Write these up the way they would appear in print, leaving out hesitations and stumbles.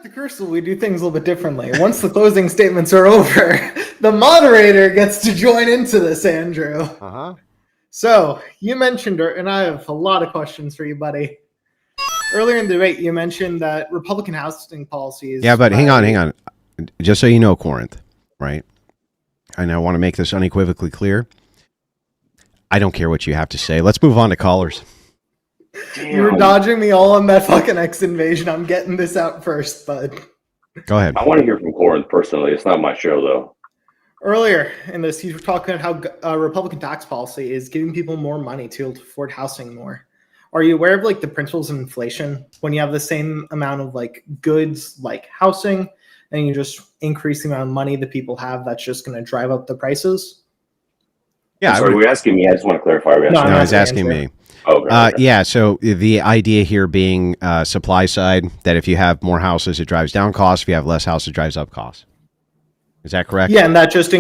the Crystal, we do things a little bit differently. Once the closing statements are over, the moderator gets to join into this, Andrew. Uh-huh. So, you mentioned, and I have a lot of questions for you, buddy. Earlier in the debate, you mentioned that Republican housing policies... Yeah, but hang on. Just so you know, Corinth, right? And I want to make this unequivocally clear. I don't care what you have to say. Let's move on to callers. Damn. You were dodging me all on that fucking X invasion. I'm getting this out first, bud. Go ahead. I want to hear from Corinth personally. It's not my show, though. Earlier in this, you were talking about how Republican tax policy is giving people more money to afford housing more. Are you aware of like the principles of inflation when you have the same amount of like goods like housing and you just increase the amount of money that people have, that's just going to drive up the prices? Yeah. Sorry, were you asking me? I just want to clarify. No, I was asking me. Okay. Yeah, so the idea here being supply side, that if you have more houses, it drives down costs. If you have less houses, it drives up costs. Is that correct? Yeah, and that just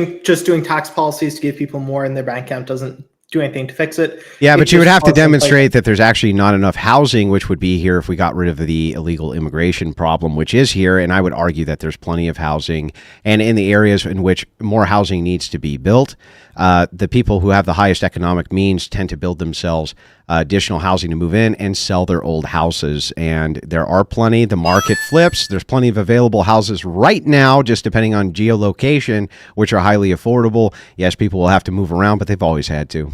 doing tax policies to give people more in their bank account doesn't do anything to fix it. Yeah, but you would have to demonstrate that there's actually not enough housing, which would be here if we got rid of the illegal immigration problem, which is here. And I would argue that there's plenty of housing. And in the areas in which more housing needs to be built, the people who have the highest economic means tend to build themselves additional housing to move in and sell their old houses. And there are plenty. The market flips. There's plenty of available houses right now, just depending on geolocation, which are highly affordable. Yes, people will have to move around, but they've always had to.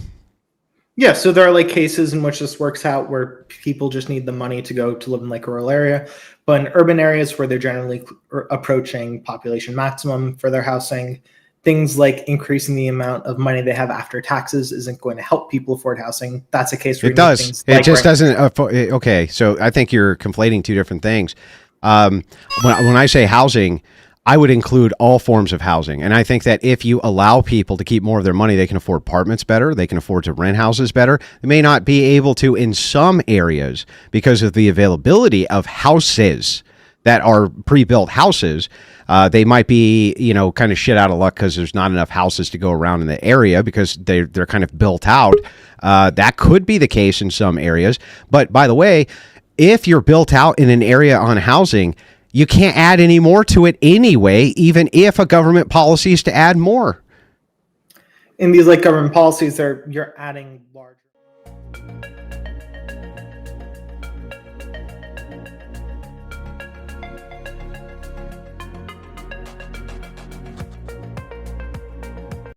Yeah, so there are like cases in which this works out where people just need the money to go to live in like a rural area. But in urban areas where they're generally approaching population maximum for their housing, things like increasing the amount of money they have after taxes isn't going to help people afford housing. That's a case where it does. It just doesn't. Okay, so I think you're conflating two different things. When I say housing, I would include all forms of housing. And I think that if you allow people to keep more of their money, they can afford apartments better. They can afford to rent houses better. They may not be able to in some areas because of the availability of houses that are pre-built houses. They might be, kind of shit out of luck because there's not enough houses to go around in the area because they're kind of built out. That could be the case in some areas. But by the way, if you're built out in an area on housing, you can't add any more to it anyway, even if a government policy is to add more. In these like government policies, you're adding